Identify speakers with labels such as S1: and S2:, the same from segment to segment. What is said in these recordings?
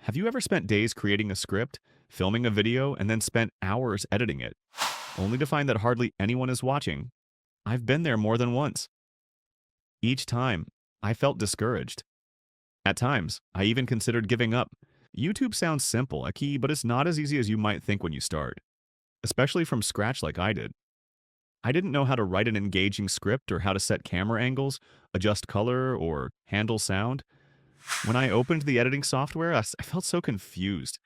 S1: Have you ever spent days creating a script, filming a video, and then spent hours editing it, only to find that hardly anyone is watching? I've been there more than once. Each time, I felt discouraged. At times, I even considered giving up. YouTube sounds simple, a key, but it's not as easy as you might think when you start, especially from scratch like I did. I didn't know how to write an engaging script or how to set camera angles, adjust color, or handle sound. When I opened the editing software, I felt so confused.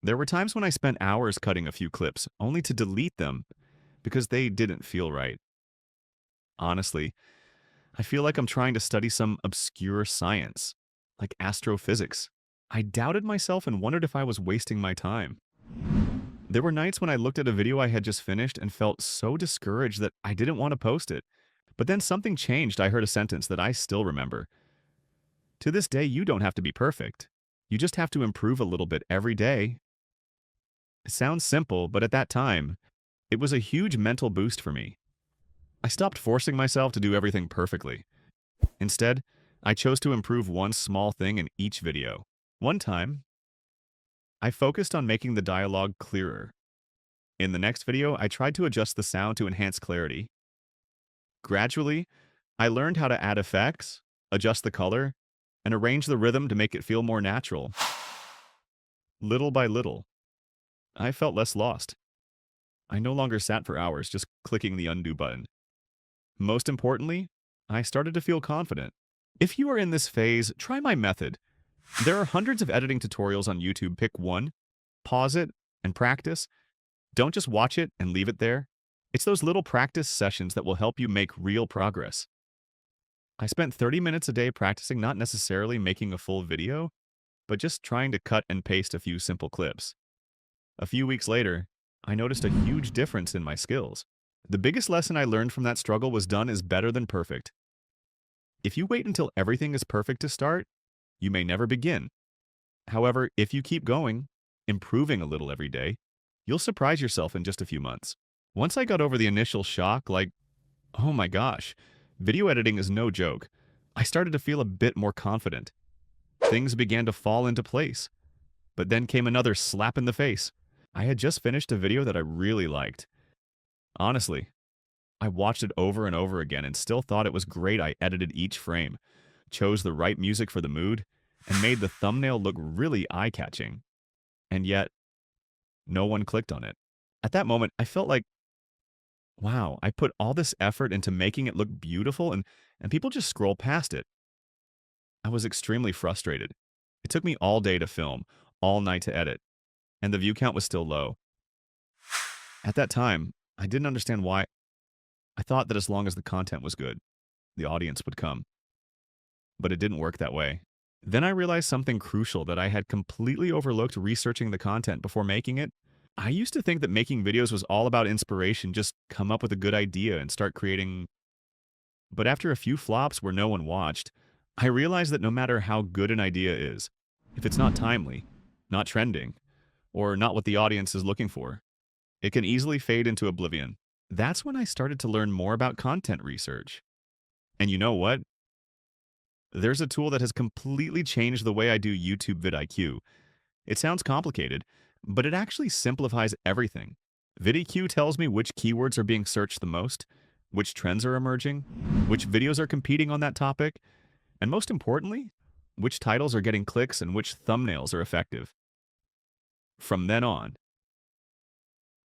S1: There were times when I spent hours cutting a few clips, only to delete them because they didn't feel right. Honestly, I feel like I'm trying to study some obscure science, like astrophysics. I doubted myself and wondered if I was wasting my time. There were nights when I looked at a video I had just finished and felt so discouraged that I didn't want to post it. But then something changed. I heard a sentence that I still remember. To this day, you don't have to be perfect. You just have to improve a little bit every day. It sounds simple, but at that time, it was a huge mental boost for me. I stopped forcing myself to do everything perfectly. Instead, I chose to improve one small thing in each video. One time, I focused on making the dialogue clearer. In the next video, I tried to adjust the sound to enhance clarity. Gradually, I learned how to add effects, adjust the color, and arrange the rhythm to make it feel more natural. Little by little, I felt less lost. I no longer sat for hours just clicking the undo button. Most importantly, I started to feel confident. If you are in this phase, try my method. There are hundreds of editing tutorials on YouTube. Pick one, pause it, and practice. Don't just watch it and leave it there. It's those little practice sessions that will help you make real progress. I spent 30 minutes a day practicing, not necessarily making a full video, but just trying to cut and paste a few simple clips. A few weeks later, I noticed a huge difference in my skills. The biggest lesson I learned from that struggle was done is better than perfect. If you wait until everything is perfect to start, you may never begin. However, if you keep going, improving a little every day, you'll surprise yourself in just a few months. Once I got over the initial shock, like, oh my gosh, video editing is no joke, I started to feel a bit more confident. Things began to fall into place. But then came another slap in the face. I had just finished a video that I really liked. Honestly, I watched it over and over again and still thought it was great. I edited each frame, chose the right music for the mood, and made the thumbnail look really eye-catching. And yet, no one clicked on it. At that moment, I felt like, wow, I put all this effort into making it look beautiful and people just scroll past it. I was extremely frustrated. It took me all day to film, all night to edit, and the view count was still low. At that time, I didn't understand why. I thought that as long as the content was good, the audience would come. But it didn't work that way. Then I realized something crucial that I had completely overlooked researching the content before making it. I used to think that making videos was all about inspiration, just come up with a good idea and start creating. But after a few flops where no one watched, I realized that no matter how good an idea is, if it's not timely, not trending, or not what the audience is looking for, it can easily fade into oblivion. That's when I started to learn more about content research. And you know what? There's a tool that has completely changed the way I do YouTube VidIQ. It sounds complicated, but it actually simplifies everything. VidIQ tells me which keywords are being searched the most, which trends are emerging, which videos are competing on that topic, and most importantly, which titles are getting clicks and which thumbnails are effective. From then on,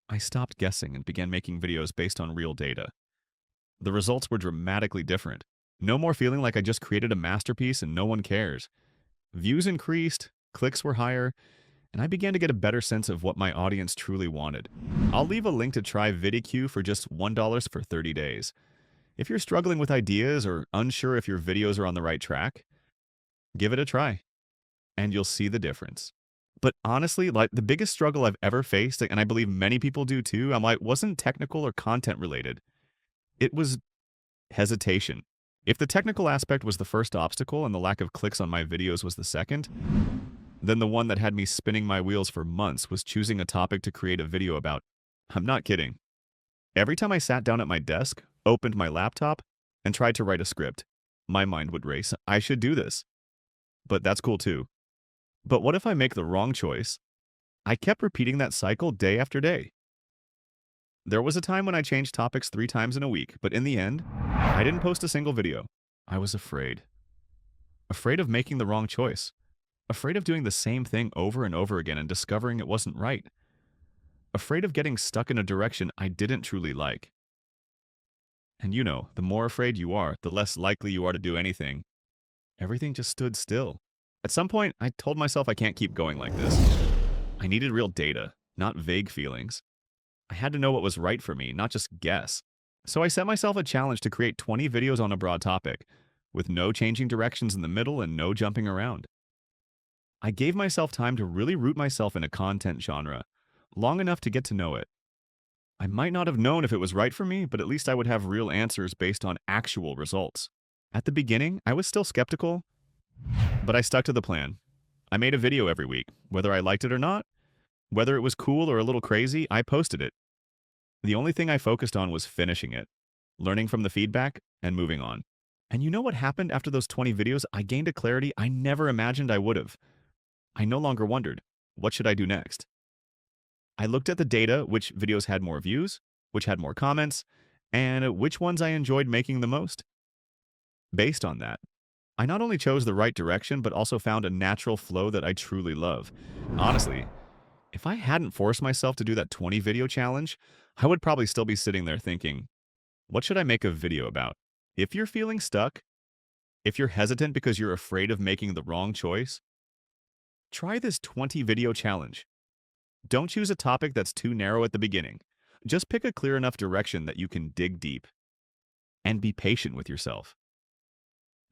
S1: I stopped guessing and began making videos based on real data. The results were dramatically different. No more feeling like I just created a masterpiece and no one cares. Views increased, clicks were higher, and I began to get a better sense of what my audience truly wanted. I'll leave a link to try VidIQ for just $1 for 30 days. If you're struggling with ideas or unsure if your videos are on the right track, give it a try, and you'll see the difference. But honestly, like the biggest struggle I've ever faced, and I believe many people do too, wasn't technical or content related. It was hesitation. If the technical aspect was the first obstacle and the lack of clicks on my videos was the second, then the one that had me spinning my wheels for months was choosing a topic to create a video about. I'm not kidding. Every time I sat down at my desk, opened my laptop, and tried to write a script, my mind would race. I should do this. But that's cool too. But what if I make the wrong choice? I kept repeating that cycle day after day. There was a time when I changed topics 3 times in a week, but in the end, I didn't post a single video. I was afraid. Afraid of making the wrong choice. Afraid of doing the same thing over and over again and discovering it wasn't right. Afraid of getting stuck in a direction I didn't truly like. And the more afraid you are, the less likely you are to do anything. Everything just stood still. At some point, I told myself I can't keep going like this. I needed real data, not vague feelings. I had to know what was right for me, not just guess. So I set myself a challenge to create 20 videos on a broad topic, with no changing directions in the middle and no jumping around. I gave myself time to really root myself in a content genre, long enough to get to know it. I might not have known if it was right for me, but at least I would have real answers based on actual results. At the beginning, I was still skeptical, but I stuck to the plan. I made a video every week, whether I liked it or not. Whether it was cool or a little crazy, I posted it. The only thing I focused on was finishing it, learning from the feedback, and moving on. And you know what happened after those 20 videos? I gained a clarity I never imagined I would have. I no longer wondered, what should I do next? I looked at the data, which videos had more views, which had more comments, and which ones I enjoyed making the most. Based on that, I not only chose the right direction, but also found a natural flow that I truly love. Honestly, if I hadn't forced myself to do that 20 video challenge, I would probably still be sitting there thinking, what should I make a video about? If you're feeling stuck, if you're hesitant because you're afraid of making the wrong choice, try this 20 video challenge. Don't choose a topic that's too narrow at the beginning. Just pick a clear enough direction that you can dig deep. And be patient with yourself.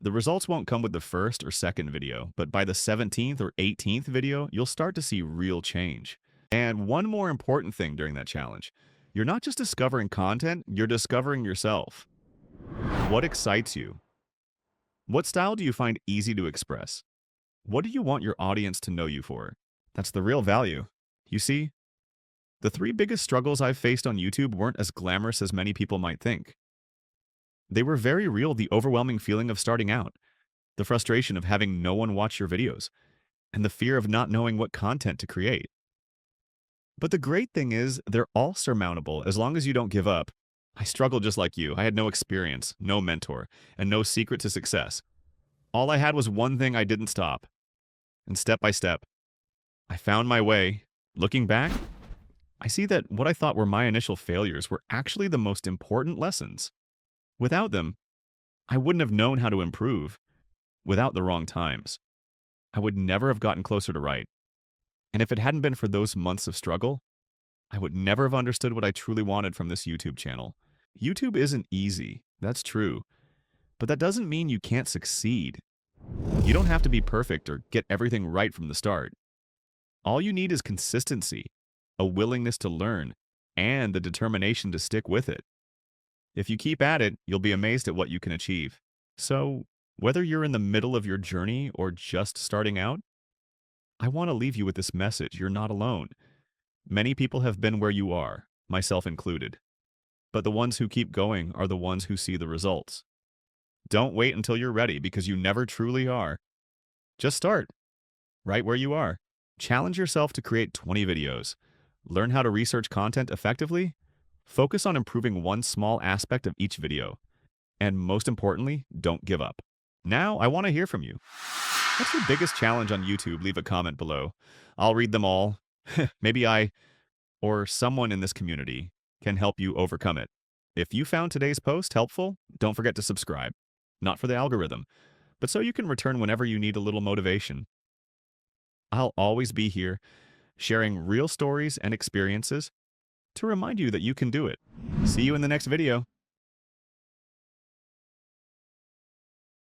S1: The results won't come with the first or second video, but by the 17th or 18th video, you'll start to see real change. And one more important thing during that challenge, you're not just discovering content, you're discovering yourself. What excites you? What style do you find easy to express? What do you want your audience to know you for? That's the real value. You see, the 3 biggest struggles I've faced on YouTube weren't as glamorous as many people might think. They were very real: the overwhelming feeling of starting out, the frustration of having no one watch your videos, and the fear of not knowing what content to create. But the great thing is, they're all surmountable as long as you don't give up. I struggled just like you. I had no experience, no mentor, and no secret to success. All I had was one thing: I didn't stop. And step by step, I found my way. Looking back, I see that what I thought were my initial failures were actually the most important lessons. Without them, I wouldn't have known how to improve. Without the wrong times, I would never have gotten closer to right. And if it hadn't been for those months of struggle, I would never have understood what I truly wanted from this YouTube channel. YouTube isn't easy, that's true, but that doesn't mean you can't succeed. You don't have to be perfect or get everything right from the start. All you need is consistency, a willingness to learn, and the determination to stick with it. If you keep at it, you'll be amazed at what you can achieve. So, whether you're in the middle of your journey or just starting out, I want to leave you with this message: you're not alone. Many people have been where you are, myself included. But the ones who keep going are the ones who see the results. Don't wait until you're ready, because you never truly are. Just start, right where you are. Challenge yourself to create 20 videos. Learn how to research content effectively. Focus on improving one small aspect of each video. And most importantly, don't give up. Now, I want to hear from you. What's your biggest challenge on YouTube? Leave a comment below. I'll read them all. Maybe I, or someone in this community, can help you overcome it. If you found today's post helpful, don't forget to subscribe. Not for the algorithm, but so you can return whenever you need a little motivation. I'll always be here, sharing real stories and experiences to remind you that you can do it. See you in the next video.